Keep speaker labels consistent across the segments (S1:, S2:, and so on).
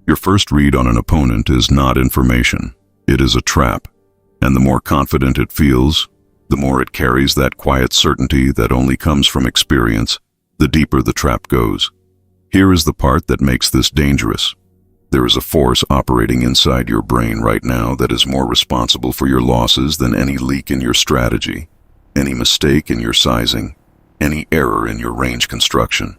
S1: Your first read on an opponent is not information. It is a trap. And the more confident it feels, the more it carries that quiet certainty that only comes from experience, the deeper the trap goes. Here is the part that makes this dangerous. There is a force operating inside your brain right now that is more responsible for your losses than any leak in your strategy, any mistake in your sizing, any error in your range construction.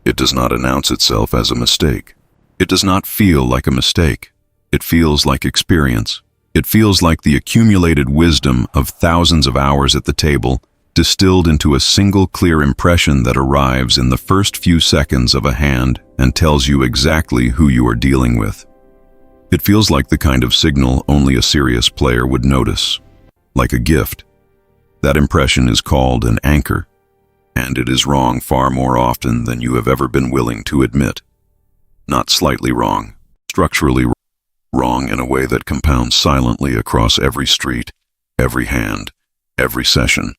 S1: It does not announce itself as a mistake. It does not feel like a mistake. It feels like experience. It feels like the accumulated wisdom of thousands of hours at the table, distilled into a single clear impression that arrives in the first few seconds of a hand and tells you exactly who you are dealing with. It feels like the kind of signal only a serious player would notice, like a gift. That impression is called an anchor, and it is wrong far more often than you have ever been willing to admit. Not slightly wrong, structurally wrong in a way that compounds silently across every street, every hand, every session,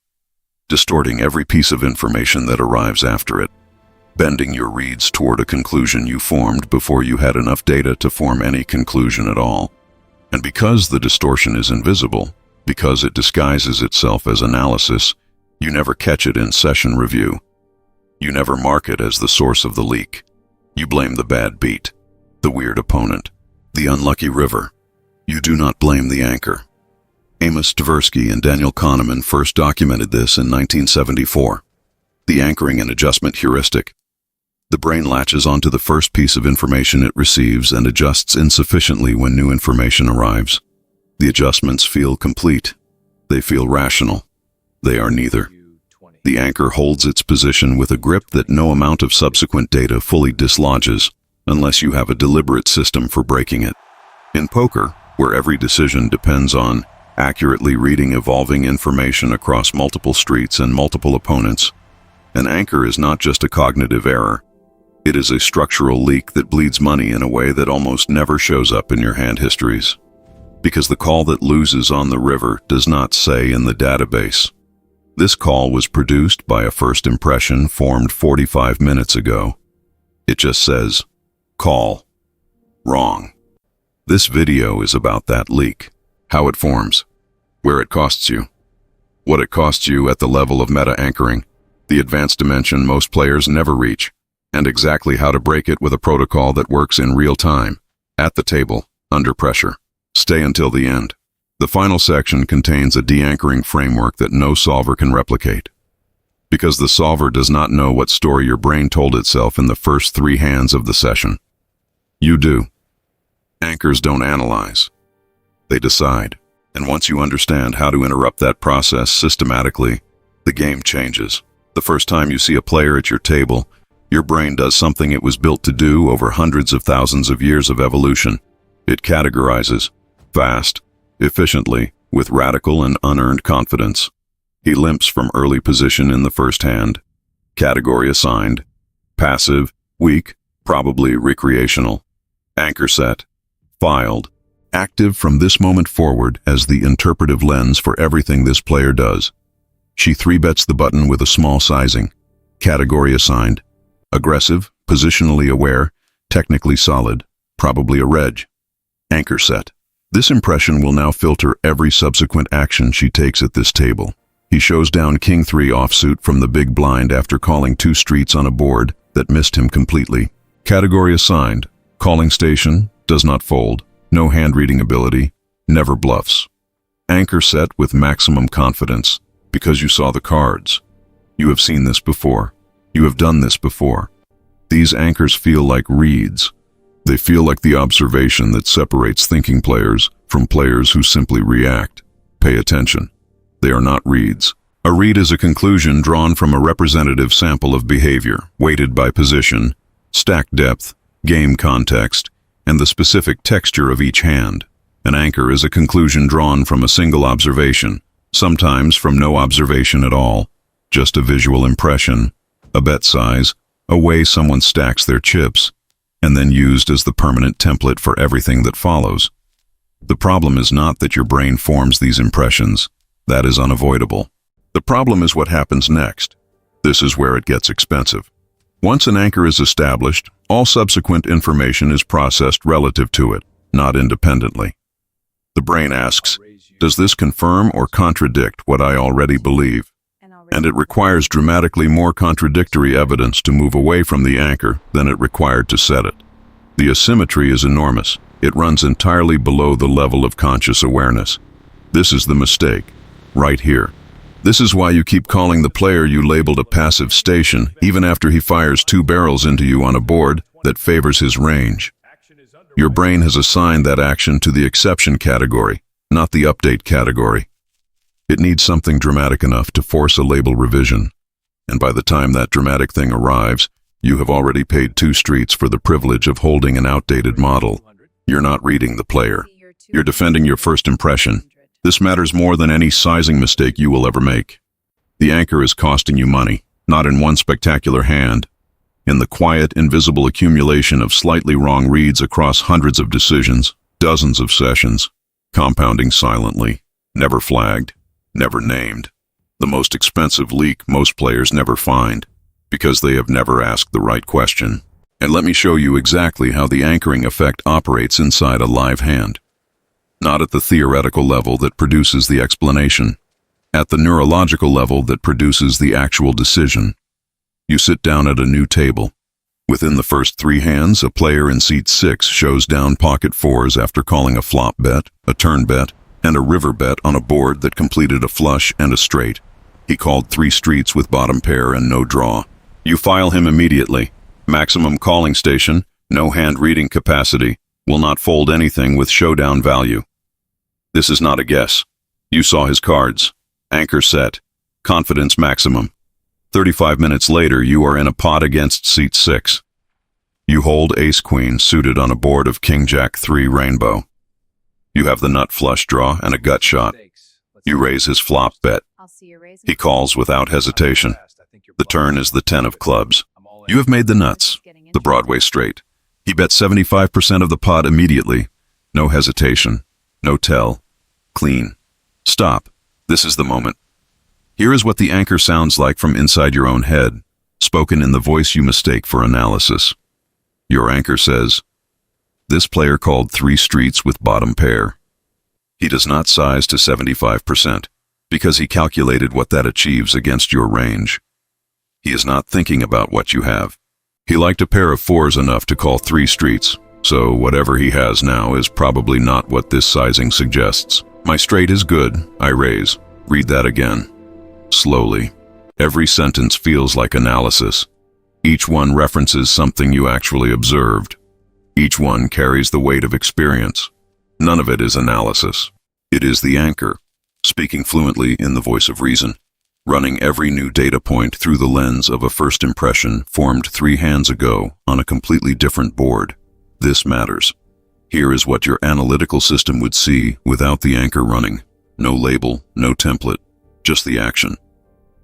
S1: distorting every piece of information that arrives after it, bending your reads toward a conclusion you formed before you had enough data to form any conclusion at all. And because the distortion is invisible, because it disguises itself as analysis, you never catch it in session review. You never mark it as the source of the leak. You blame the bad beat, the weird opponent, the unlucky river. You do not blame the anchor. Kahneman Tversky and Daniel Kahneman first documented this in 1974. The anchoring and adjustment heuristic. The brain latches onto the first piece of information it receives and adjusts insufficiently when new information arrives. The adjustments feel complete. They feel rational. They are neither. The anchor holds its position with a grip that no amount of subsequent data fully dislodges, unless you have a deliberate system for breaking it. In poker, where every decision depends on accurately reading evolving information across multiple streets and multiple opponents, an anchor is not just a cognitive error. It is a structural leak that bleeds money in a way that almost never shows up in your hand histories. Because the call that loses on the river does not say in the database, "This call was produced by a first impression formed 45 minutes ago." It just says, "Call. Wrong." This video is about that leak, how it forms, where it costs you, what it costs you at the level of meta-anchoring, the advanced dimension most players never reach, and exactly how to break it with a protocol that works in real time, at the table, under pressure. Stay until the end. The final section contains a deanchoring framework that no solver can replicate. Because the solver does not know what story your brain told itself in the first 3 hands of the session. You do. Anchors don't analyze. They decide. And once you understand how to interrupt that process systematically, the game changes. The first time you see a player at your table, your brain does something it was built to do over hundreds of thousands of years of evolution. It categorizes, fast, efficiently, with radical and unearned confidence. He limps from early position in the first hand. Category assigned. Passive, weak, probably recreational. Anchor set. Filed. Active from this moment forward as the interpretive lens for everything this player does. She 3-bets the button with a small sizing. Category assigned. Aggressive, positionally aware, technically solid, probably a reg. Anchor set. This impression will now filter every subsequent action she takes at this table. He shows down King 3 offsuit from the big blind after calling 2 streets on a board that missed him completely. Category assigned. Calling station, does not fold, no hand-reading ability, never bluffs. Anchor set with maximum confidence, because you saw the cards. You have seen this before. You have done this before. These anchors feel like reads. They feel like the observation that separates thinking players from players who simply react. Pay attention. They are not reads. A read is a conclusion drawn from a representative sample of behavior, weighted by position, stack depth, game context, and the specific texture of each hand. An anchor is a conclusion drawn from a single observation, sometimes from no observation at all, just a visual impression, a bet size, a way someone stacks their chips, and then used as the permanent template for everything that follows. The problem is not that your brain forms these impressions. That is unavoidable. The problem is what happens next. This is where it gets expensive. Once an anchor is established, all subsequent information is processed relative to it, not independently. The brain asks, does this confirm or contradict what I already believe? And it requires dramatically more contradictory evidence to move away from the anchor than it required to set it. The asymmetry is enormous. It runs entirely below the level of conscious awareness. This is the mistake, right here. This is why you keep calling the player you labeled a passive station, even after he fires 2 barrels into you on a board that favors his range. Your brain has assigned that action to the exception category, not the update category. It needs something dramatic enough to force a label revision, and by the time that dramatic thing arrives, you have already paid 2 streets for the privilege of holding an outdated model. You're not reading the player. You're defending your first impression. This matters more than any sizing mistake you will ever make. The anchor is costing you money, not in one spectacular hand, in the quiet, invisible accumulation of slightly wrong reads across hundreds of decisions, dozens of sessions, compounding silently, never flagged, never named. The most expensive leak most players never find, because they have never asked the right question. And let me show you exactly how the anchoring effect operates inside a live hand. Not at the theoretical level that produces the explanation, at the neurological level that produces the actual decision. You sit down at a new table. Within the first 3 hands, a player in seat 6 shows down pocket 4s after calling a flop bet, a turn bet, and a river bet on a board that completed a flush and a straight. He called 3 streets with bottom pair and no draw. You file him immediately. Maximum calling station, no hand reading capacity, will not fold anything with showdown value. This is not a guess. You saw his cards. Anchor set. Confidence maximum. 35 minutes later, you are in a pot against seat 6. You hold ace-queen suited on a board of king-jack 3 rainbow. You have the nut flush draw and a gut shot. You raise his flop bet. He calls without hesitation. The turn is the 10 of clubs. You have made the nuts, the Broadway straight. He bets 75% of the pot immediately. No hesitation. No tell. Clean. Stop. This is the moment. Here is what the anchor sounds like from inside your own head, spoken in the voice you mistake for analysis. Your anchor says, this player called 3 streets with bottom pair. He does not size to 75%, because he calculated what that achieves against your range. He is not thinking about what you have. He liked a pair of 4s enough to call 3 streets, so whatever he has now is probably not what this sizing suggests. My straight is good, I raise. Read that again. Slowly. Every sentence feels like analysis. Each one references something you actually observed. Each one carries the weight of experience. None of it is analysis. It is the anchor, speaking fluently in the voice of reason, running every new data point through the lens of a first impression formed 3 hands ago on a completely different board. This matters. Here is what your analytical system would see without the anchor running. No label, no template, just the action.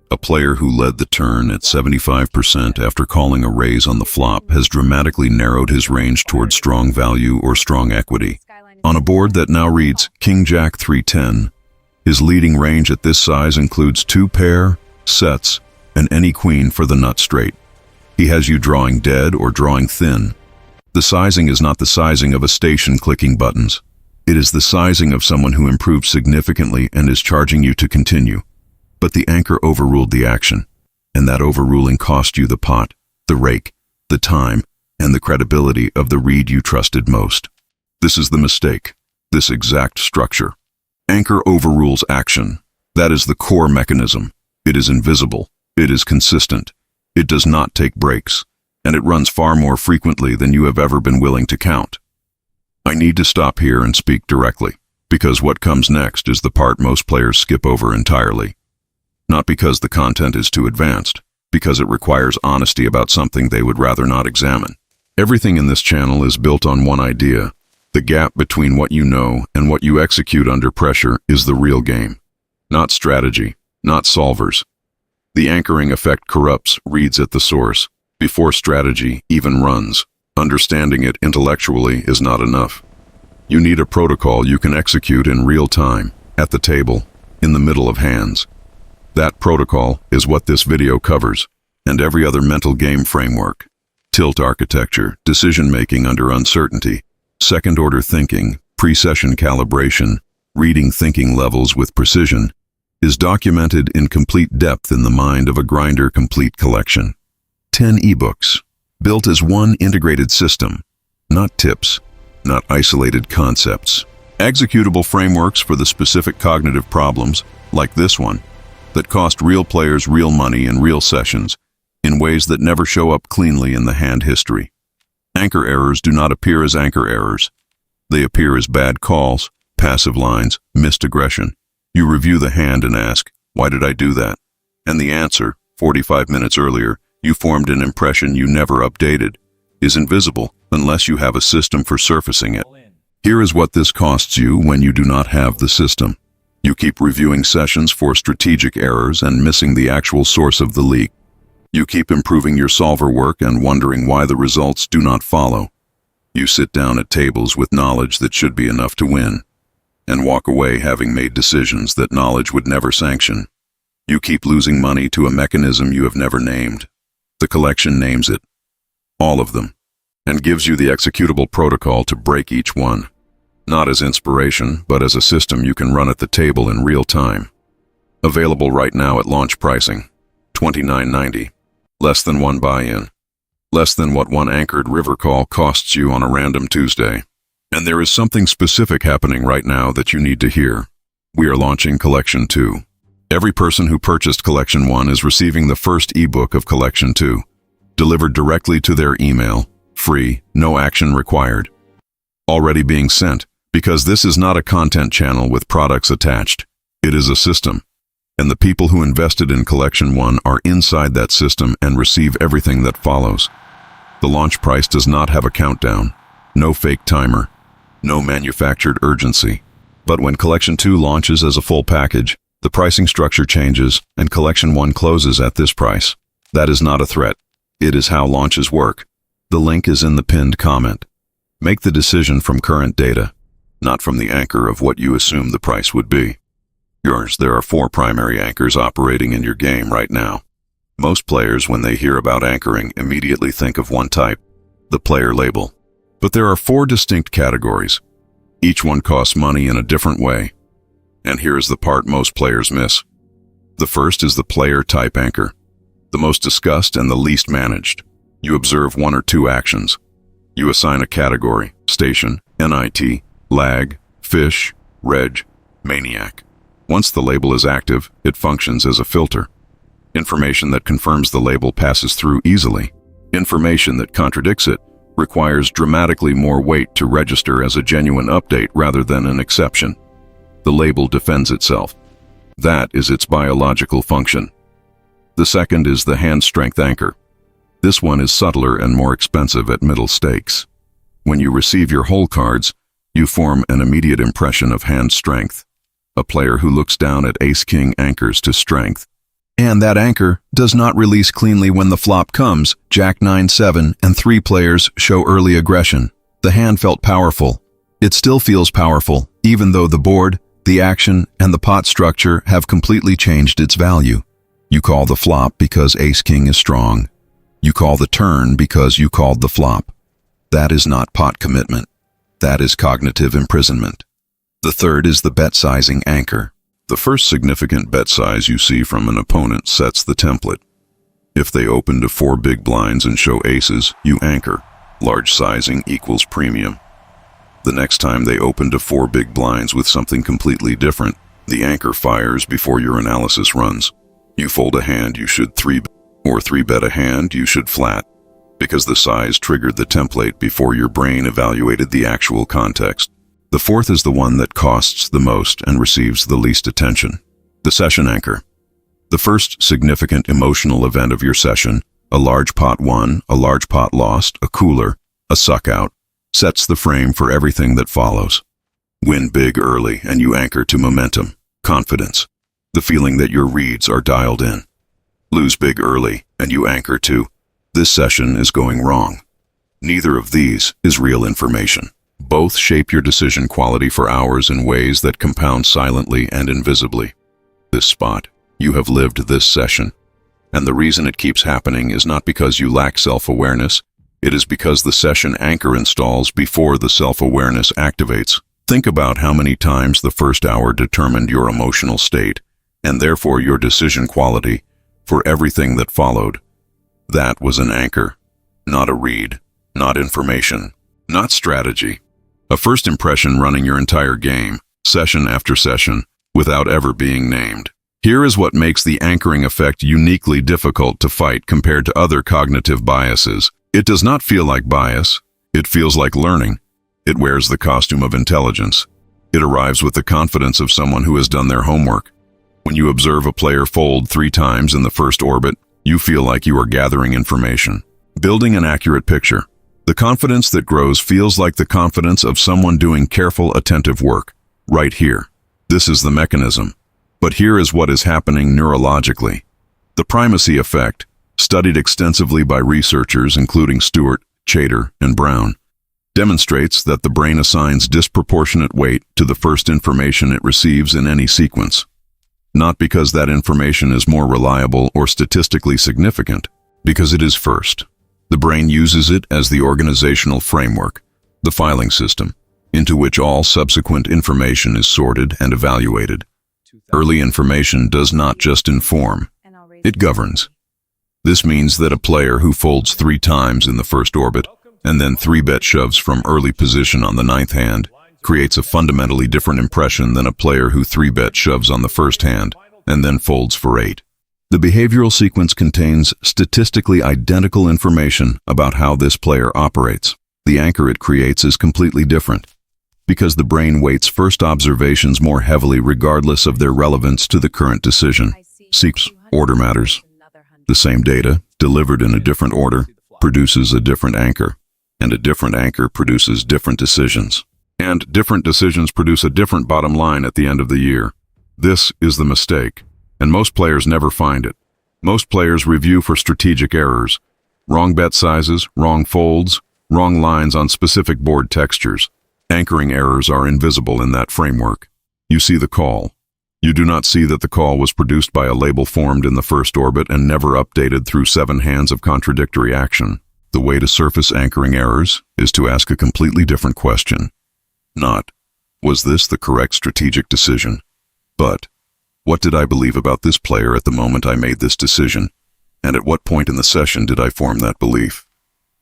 S1: A player who led the turn at 75% after calling a raise on the flop has dramatically narrowed his range toward strong value or strong equity. On a board that now reads King-Jack 310, his leading range at this size includes 2 pair, sets, and any queen for the nut straight. He has you drawing dead or drawing thin. The sizing is not the sizing of a station clicking buttons. It is the sizing of someone who improved significantly and is charging you to continue. But the anchor overruled the action, and that overruling cost you the pot, the rake, the time, and the credibility of the read you trusted most. This is the mistake, this exact structure. Anchor overrules action. That is the core mechanism. It is invisible. It is consistent. It does not take breaks, and it runs far more frequently than you have ever been willing to count. I need to stop here and speak directly, because what comes next is the part most players skip over entirely. Not because the content is too advanced, because it requires honesty about something they would rather not examine. Everything in this channel is built on one idea. The gap between what you know and what you execute under pressure is the real game. Not strategy, not solvers. The anchoring effect corrupts reads at the source, before strategy even runs. Understanding it intellectually is not enough. You need a protocol you can execute in real time, at the table, in the middle of hands. That protocol is what this video covers. and every other mental game framework. Tilt architecture, decision-making under uncertainty, second-order thinking, pre-session calibration, reading thinking levels with precision, is documented in complete depth in the mind of a grinder complete collection. 10 ebooks, built as one integrated system, not tips, not isolated concepts. Executable frameworks for the specific cognitive problems, like this one, that cost real players real money in real sessions, in ways that never show up cleanly in the hand history. Anchor errors do not appear as anchor errors. They appear as bad calls, passive lines, missed aggression. You review the hand and ask, why did I do that? And the answer, 45 minutes earlier, you formed an impression you never updated, is invisible unless you have a system for surfacing it. Here is what this costs you when you do not have the system. You keep reviewing sessions for strategic errors and missing the actual source of the leak. You keep improving your solver work and wondering why the results do not follow. You sit down at tables with knowledge that should be enough to win, and walk away having made decisions that knowledge would never sanction. You keep losing money to a mechanism you have never named. The collection names it, all of them, and gives you the executable protocol to break each one, not as inspiration, but as a system you can run at the table in real time. Available right now at launch pricing, $29.90, less than one buy-in, less than what one anchored river call costs you on a random Tuesday. And there is something specific happening right now that you need to hear. We are launching Collection 2. Every person who purchased Collection 1 is receiving the first ebook of Collection 2, delivered directly to their email, free, no action required. Already being sent, because this is not a content channel with products attached. It is a system. And the people who invested in Collection 1 are inside that system and receive everything that follows. The launch price does not have a countdown, no fake timer, no manufactured urgency. But when Collection 2 launches as a full package, the pricing structure changes and Collection 1 closes at this price. That is not a threat. It is how launches work. The link is in the pinned comment. Make the decision from current data, not from the anchor of what you assume the price would be. There are 4 primary anchors operating in your game right now. Most players, when they hear about anchoring, immediately think of one type, the player label. But there are 4 distinct categories. Each one costs money in a different way. And here is the part most players miss. The first is the player type anchor, the most discussed and the least managed. You observe 1 or 2 actions. You assign a category, station, NIT, lag, fish, reg, maniac. Once the label is active, it functions as a filter. Information that confirms the label passes through easily. Information that contradicts it requires dramatically more weight to register as a genuine update rather than an exception. The label defends itself. That is its biological function. The second is the hand strength anchor. This one is subtler and more expensive at middle stakes. When you receive your whole cards, you form an immediate impression of hand strength. A player who looks down at ace-king anchors to strength. And that anchor does not release cleanly when the flop comes. Jack 9-7 and 3 players show early aggression. The hand felt powerful. It still feels powerful, even though the board, the action, and the pot structure have completely changed its value. You call the flop because ace-king is strong. You call the turn because you called the flop. That is not pot commitment. That is cognitive imprisonment. The third is the bet sizing anchor. The first significant bet size you see from an opponent sets the template. If they open to 4 big blinds and show aces, you anchor. Large sizing equals premium. The next time they open to 4 big blinds with something completely different, the anchor fires before your analysis runs. You fold a hand you should 3 or 3-bet a hand you should flat, because the size triggered the template before your brain evaluated the actual context. The fourth is the one that costs the most and receives the least attention. The session anchor. The first significant emotional event of your session, a large pot won, a large pot lost, a cooler, a suck out, sets the frame for everything that follows. Win big early and you anchor to momentum, confidence, the feeling that your reads are dialed in. Lose big early and you anchor to, this session is going wrong. Neither of these is real information. Both shape your decision quality for hours in ways that compound silently and invisibly. This spot, you have lived this session. And the reason it keeps happening is not because you lack self-awareness, it is because the session anchor installs before the self-awareness activates. Think about how many times the first hour determined your emotional state, and therefore your decision quality, for everything that followed. That was an anchor, not a read, not information, not strategy. A first impression running your entire game, session after session, without ever being named. Here is what makes the anchoring effect uniquely difficult to fight compared to other cognitive biases. It does not feel like bias. It feels like learning. It wears the costume of intelligence. It arrives with the confidence of someone who has done their homework. When you observe a player fold 3 times in the first orbit, you feel like you are gathering information, building an accurate picture. The confidence that grows feels like the confidence of someone doing careful, attentive work. Right here. This is the mechanism. But here is what is happening neurologically. The primacy effect, studied extensively by researchers including Stewart, Chater, and Brown, demonstrates that the brain assigns disproportionate weight to the first information it receives in any sequence. Not because that information is more reliable or statistically significant, because it is first. The brain uses it as the organizational framework, the filing system, into which all subsequent information is sorted and evaluated. Early information does not just inform, it governs. This means that a player who folds 3 times in the first orbit and then 3-bet shoves from early position on the 9th hand creates a fundamentally different impression than a player who 3-bet shoves on the first hand and then folds for 8. The behavioral sequence contains statistically identical information about how this player operates. The anchor it creates is completely different, because the brain weights first observations more heavily regardless of their relevance to the current decision. Sequence, order matters. The same data, delivered in a different order, produces a different anchor, and a different anchor produces different decisions. And different decisions produce a different bottom line at the end of the year. This is the mistake, and most players never find it. Most players review for strategic errors, wrong bet sizes, wrong folds, wrong lines on specific board textures. Anchoring errors are invisible in that framework. You see the call. You do not see that the call was produced by a label formed in the first orbit and never updated through 7 hands of contradictory action. The way to surface anchoring errors is to ask a completely different question. Not, was this the correct strategic decision? But, what did I believe about this player at the moment I made this decision? And at what point in the session did I form that belief?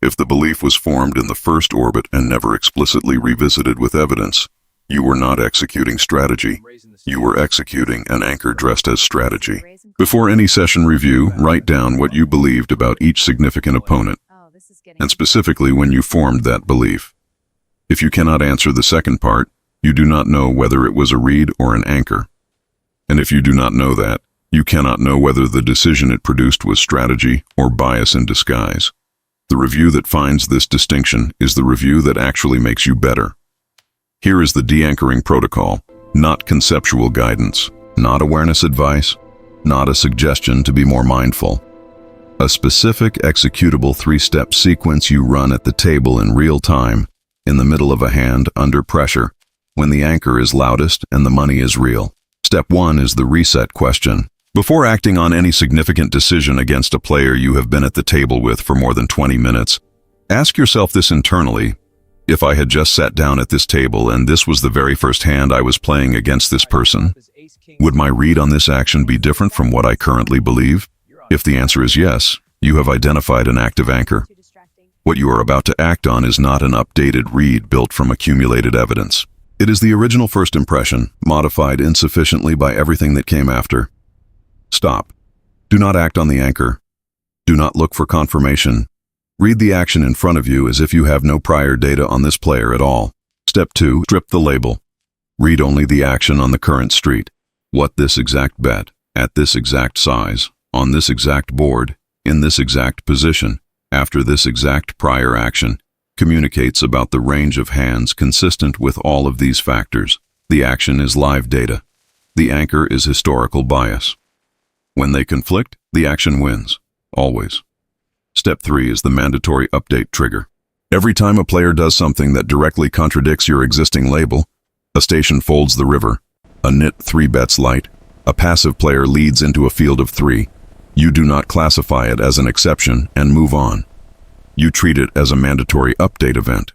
S1: If the belief was formed in the first orbit and never explicitly revisited with evidence, you were not executing strategy. You were executing an anchor dressed as strategy. Before any session review, write down what you believed about each significant opponent, and specifically when you formed that belief. If you cannot answer the second part, you do not know whether it was a read or an anchor. And if you do not know that, you cannot know whether the decision it produced was strategy or bias in disguise. The review that finds this distinction is the review that actually makes you better. Here is the deanchoring protocol, not conceptual guidance, not awareness advice, not a suggestion to be more mindful. A specific executable 3-step sequence you run at the table in real time, in the middle of a hand under pressure, when the anchor is loudest and the money is real. Step 1 is the reset question. Before acting on any significant decision against a player you have been at the table with for more than 20 minutes, ask yourself this internally. If I had just sat down at this table and this was the very first hand I was playing against this person, would my read on this action be different from what I currently believe? If the answer is yes, you have identified an active anchor. What you are about to act on is not an updated read built from accumulated evidence. It is the original first impression, modified insufficiently by everything that came after. Stop. Do not act on the anchor. Do not look for confirmation. Read the action in front of you as if you have no prior data on this player at all. Step 2, strip the label. Read only the action on the current street. What this exact bet, at this exact size, on this exact board, in this exact position, after this exact prior action, communicates about the range of hands consistent with all of these factors. The action is live data. The anchor is historical bias. When they conflict, the action wins. Always. Step 3 is the mandatory update trigger. Every time a player does something that directly contradicts your existing label, a station folds the river, a nit 3 bets light, a passive player leads into a field of 3, You do not classify it as an exception and move on. You treat it as a mandatory update event.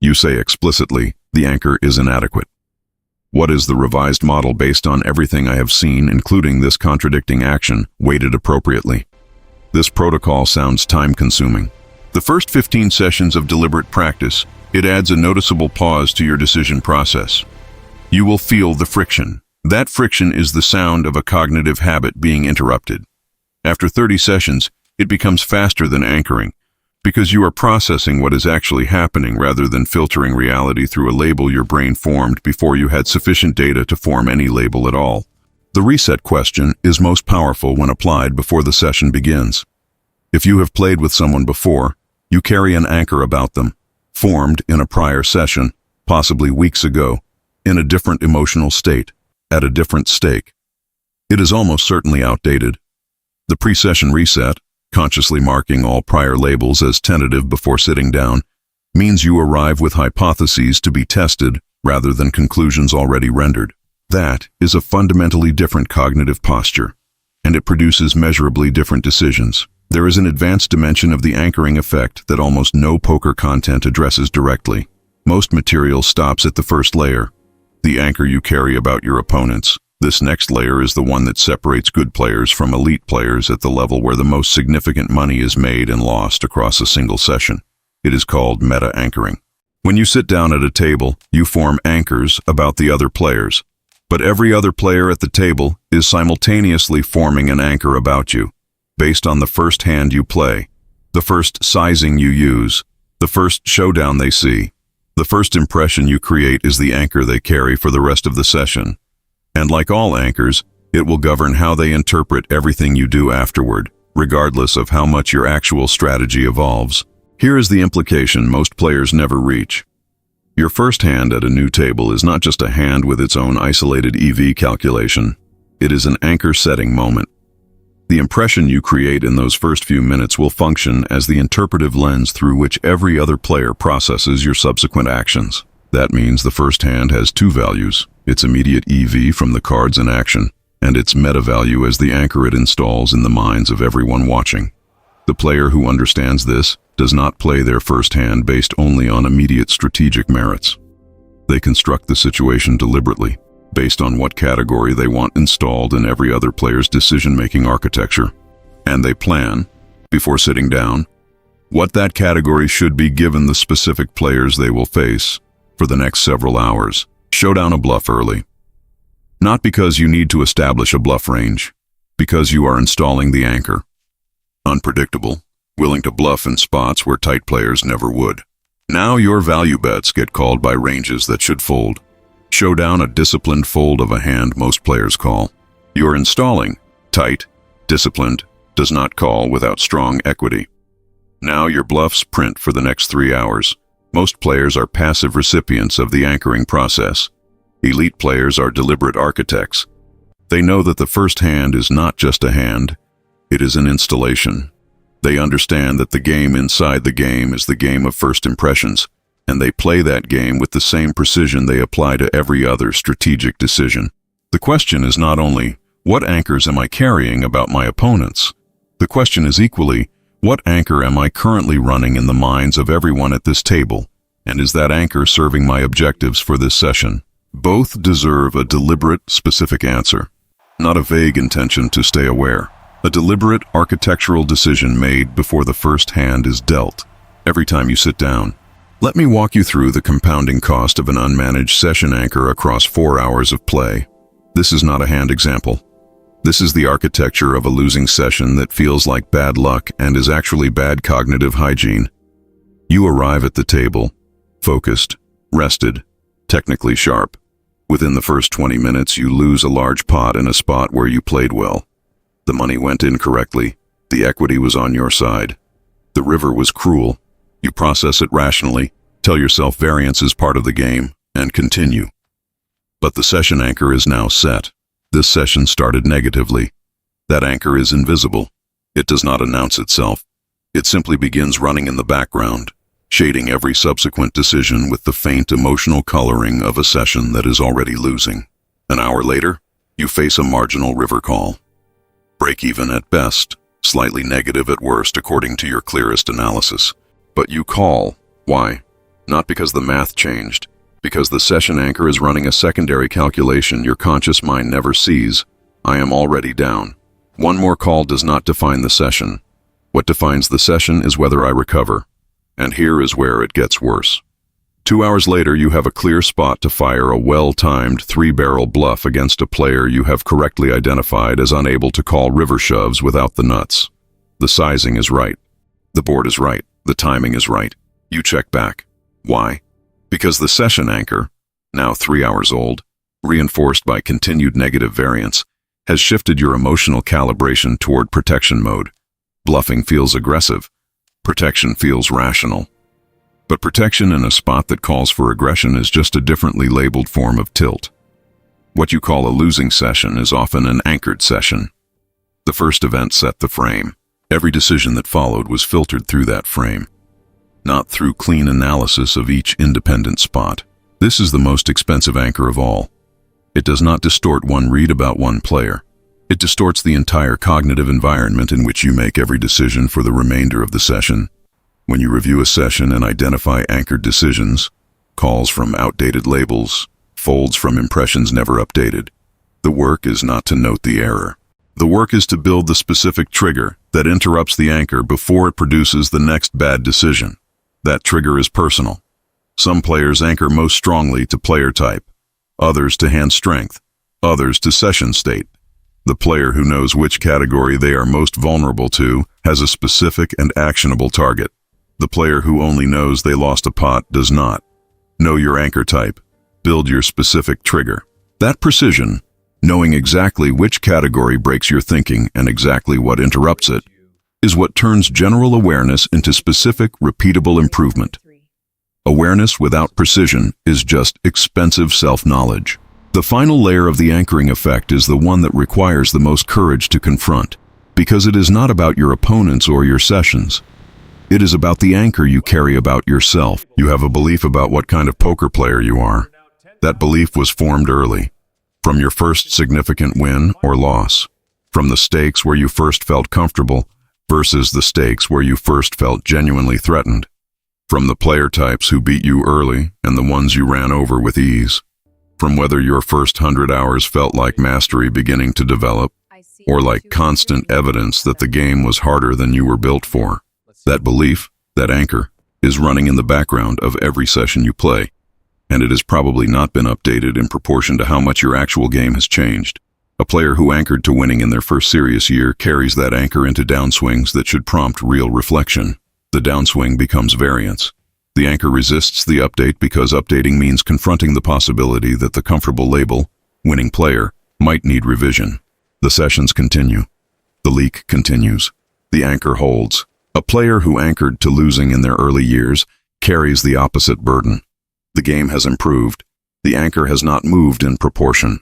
S1: You say explicitly, the anchor is inadequate. What is the revised model based on everything I have seen, including this contradicting action, weighted appropriately? This protocol sounds time-consuming. The first 15 sessions of deliberate practice, it adds a noticeable pause to your decision process. You will feel the friction. That friction is the sound of a cognitive habit being interrupted. After 30 sessions, it becomes faster than anchoring, because you are processing what is actually happening rather than filtering reality through a label your brain formed before you had sufficient data to form any label at all. The reset question is most powerful when applied before the session begins. If you have played with someone before, you carry an anchor about them, formed in a prior session, possibly weeks ago, in a different emotional state, at a different stake. It is almost certainly outdated. The pre-session reset, consciously marking all prior labels as tentative before sitting down, means you arrive with hypotheses to be tested rather than conclusions already rendered. That is a fundamentally different cognitive posture, and it produces measurably different decisions. There is an advanced dimension of the anchoring effect that almost no poker content addresses directly. Most material stops at the first layer, the anchor you carry about your opponents. This next layer is the one that separates good players from elite players at the level where the most significant money is made and lost across a single session. It is called meta-anchoring. When you sit down at a table, you form anchors about the other players, but every other player at the table is simultaneously forming an anchor about you, based on the first hand you play, the first sizing you use, the first showdown they see. The first impression you create is the anchor they carry for the rest of the session. And like all anchors, it will govern how they interpret everything you do afterward, regardless of how much your actual strategy evolves. Here is the implication most players never reach. Your first hand at a new table is not just a hand with its own isolated EV calculation. It is an anchor-setting moment. The impression you create in those first few minutes will function as the interpretive lens through which every other player processes your subsequent actions. That means the first hand has two values, its immediate EV from the cards in action, and its meta value as the anchor it installs in the minds of everyone watching. The player who understands this does not play their first hand based only on immediate strategic merits. They construct the situation deliberately, based on what category they want installed in every other player's decision-making architecture. And they plan, before sitting down, what that category should be given the specific players they will face for the next several hours. Show down a bluff early. Not because you need to establish a bluff range, because you are installing the anchor. Unpredictable, willing to bluff in spots where tight players never would. Now your value bets get called by ranges that should fold. Show down a disciplined fold of a hand most players call. You're installing. Tight, disciplined, does not call without strong equity. Now your bluffs print for the next 3 hours. Most players are passive recipients of the anchoring process. Elite players are deliberate architects. They know that the first hand is not just a hand, it is an installation. They understand that the game inside the game is the game of first impressions, and they play that game with the same precision they apply to every other strategic decision. The question is not only, what anchors am I carrying about my opponents? The question is equally, what anchor am I currently running in the minds of everyone at this table, and is that anchor serving my objectives for this session? Both deserve a deliberate, specific answer, not a vague intention to stay aware. A deliberate architectural decision made before the first hand is dealt. Every time you sit down, let me walk you through the compounding cost of an unmanaged session anchor across 4 hours of play. This is not a hand example. This is the architecture of a losing session that feels like bad luck and is actually bad cognitive hygiene. You arrive at the table, focused, rested, technically sharp. Within the first 20 minutes, you lose a large pot in a spot where you played well. The money went in correctly. The equity was on your side. The river was cruel. You process it rationally, tell yourself variance is part of the game, and continue. But the session anchor is now set. This session started negatively. That anchor is invisible. It does not announce itself. It simply begins running in the background, shading every subsequent decision with the faint emotional coloring of a session that is already losing. An hour later, you face a marginal river call. break even at best, slightly negative at worst according to your clearest analysis. But you call. Why? Not because the math changed, because the session anchor is running a secondary calculation your conscious mind never sees. I am already down. One more call does not define the session. What defines the session is whether I recover. And here is where it gets worse. 2 hours later, you have a clear spot to fire a well-timed 3-barrel bluff against a player you have correctly identified as unable to call river shoves without the nuts. The sizing is right. The board is right. The timing is right. You check back. Why? Because the session anchor, now 3 hours old, reinforced by continued negative variance, has shifted your emotional calibration toward protection mode. Bluffing feels aggressive. Protection feels rational. But protection in a spot that calls for aggression is just a differently labeled form of tilt. What you call a losing session is often an anchored session. The first event set the frame. Every decision that followed was filtered through that frame, not through clean analysis of each independent spot. This is the most expensive anchor of all. It does not distort one read about one player. It distorts the entire cognitive environment in which you make every decision for the remainder of the session. When you review a session and identify anchored decisions, calls from outdated labels, folds from impressions never updated, the work is not to note the error. The work is to build the specific trigger that interrupts the anchor before it produces the next bad decision. That trigger is personal. Some players anchor most strongly to player type, others to hand strength, others to session state. The player who knows which category they are most vulnerable to has a specific and actionable target. The player who only knows they lost a pot does not. Know your anchor type. Build your specific trigger. That precision, knowing exactly which category breaks your thinking and exactly what interrupts it, is what turns general awareness into specific, repeatable improvement. Awareness without precision is just expensive self-knowledge. The final layer of the anchoring effect is the one that requires the most courage to confront, because it is not about your opponents or your sessions. It is about the anchor you carry about yourself. You have a belief about what kind of poker player you are. That belief was formed early, from your first significant win or loss, from the stakes where you first felt comfortable versus the stakes where you first felt genuinely threatened, from the player types who beat you early and the ones you ran over with ease, from whether your first 100 hours felt like mastery beginning to develop or like constant evidence that the game was harder than you were built for. That belief, that anchor, is running in the background of every session you play, and it has probably not been updated in proportion to how much your actual game has changed. A player who anchored to winning in their first serious year carries that anchor into downswings that should prompt real reflection. The downswing becomes variance. The anchor resists the update because updating means confronting the possibility that the comfortable label, winning player, might need revision. The sessions continue. The leak continues. The anchor holds. A player who anchored to losing in their early years carries the opposite burden. The game has improved. The anchor has not moved in proportion.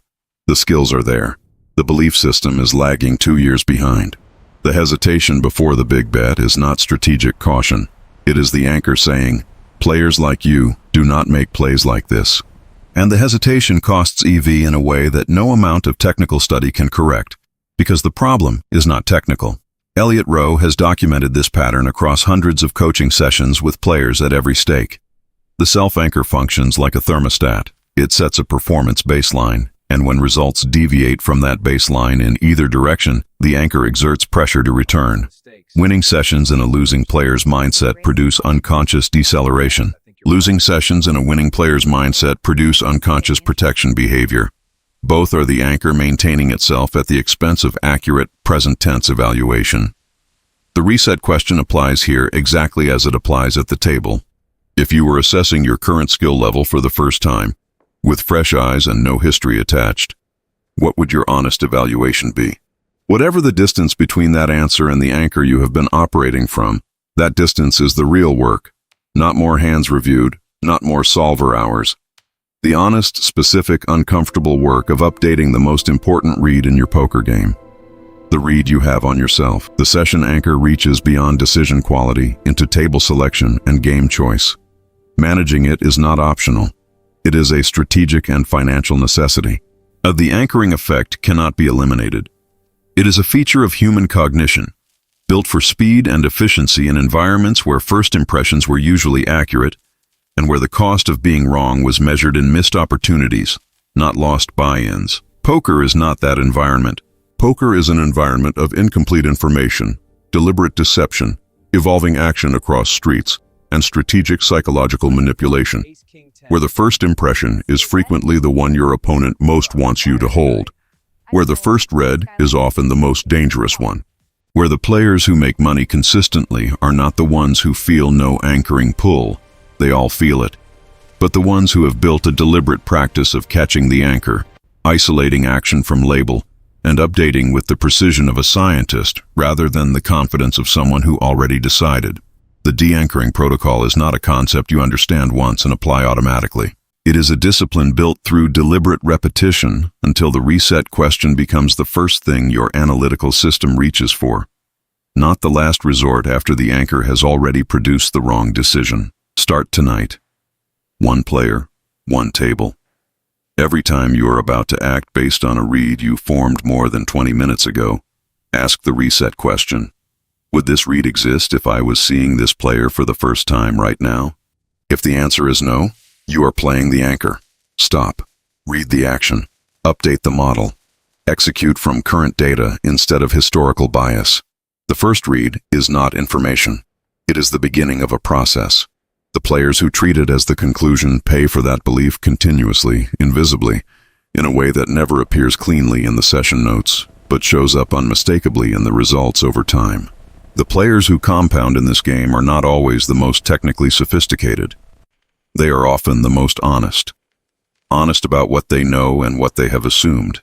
S1: The skills are there. The belief system is lagging 2 years behind. The hesitation before the big bet is not strategic caution. It is the anchor saying, players like you do not make plays like this. And the hesitation costs EV in a way that no amount of technical study can correct, because the problem is not technical. Elliott Rowe has documented this pattern across hundreds of coaching sessions with players at every stake. The self-anchor functions like a thermostat. It sets a performance baseline, and when results deviate from that baseline in either direction, the anchor exerts pressure to return. Winning sessions in a losing player's mindset produce unconscious deceleration. Losing sessions in a winning player's mindset produce unconscious protection behavior. Both are the anchor maintaining itself at the expense of accurate, present-tense evaluation. The reset question applies here exactly as it applies at the table. If you were assessing your current skill level for the first time, with fresh eyes and no history attached, what would your honest evaluation be? Whatever the distance between that answer and the anchor you have been operating from, that distance is the real work. Not more hands reviewed, not more solver hours. The honest, specific, uncomfortable work of updating the most important read in your poker game. The read you have on yourself. The session anchor reaches beyond decision quality into table selection and game choice. Managing it is not optional. It is a strategic and financial necessity. The anchoring effect cannot be eliminated. It is a feature of human cognition, built for speed and efficiency in environments where first impressions were usually accurate and where the cost of being wrong was measured in missed opportunities, not lost buy-ins. Poker is not that environment. Poker is an environment of incomplete information, deliberate deception, evolving action across streets, and strategic psychological manipulation, where the first impression is frequently the one your opponent most wants you to hold, where the first read is often the most dangerous one, where the players who make money consistently are not the ones who feel no anchoring pull, they all feel it, but the ones who have built a deliberate practice of catching the anchor, isolating action from label, and updating with the precision of a scientist rather than the confidence of someone who already decided. The deanchoring protocol is not a concept you understand once and apply automatically. It is a discipline built through deliberate repetition until the reset question becomes the first thing your analytical system reaches for, not the last resort after the anchor has already produced the wrong decision. Start tonight. One player, one table. Every time you are about to act based on a read you formed more than 20 minutes ago, ask the reset question. Would this read exist if I was seeing this player for the first time right now? If the answer is no, you are playing the anchor. Stop. Read the action. Update the model. Execute from current data instead of historical bias. The first read is not information. It is the beginning of a process. The players who treat it as the conclusion pay for that belief continuously, invisibly, in a way that never appears cleanly in the session notes, but shows up unmistakably in the results over time. The players who compound in this game are not always the most technically sophisticated. They are often the most honest. Honest about what they know and what they have assumed.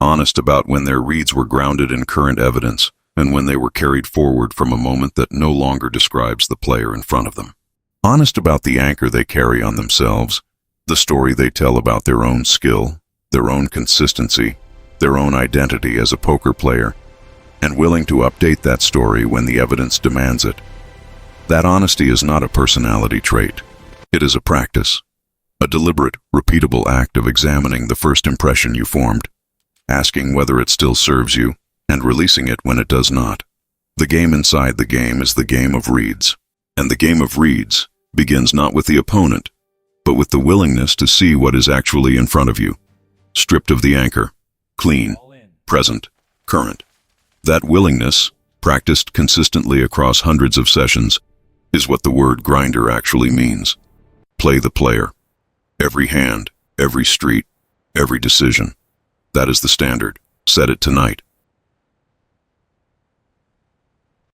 S1: Honest about when their reads were grounded in current evidence and when they were carried forward from a moment that no longer describes the player in front of them. Honest about the anchor they carry on themselves, the story they tell about their own skill, their own consistency, their own identity as a poker player, and willing to update that story when the evidence demands it. That honesty is not a personality trait. It is a practice, a deliberate, repeatable act of examining the first impression you formed, asking whether it still serves you, and releasing it when it does not. The game inside the game is the game of reads, and the game of reads begins not with the opponent, but with the willingness to see what is actually in front of you, stripped of the anchor, clean, present, current. That willingness, practiced consistently across hundreds of sessions, is what the word grinder actually means. Play the player. Every hand, every street, every decision. That is the standard. Set it tonight.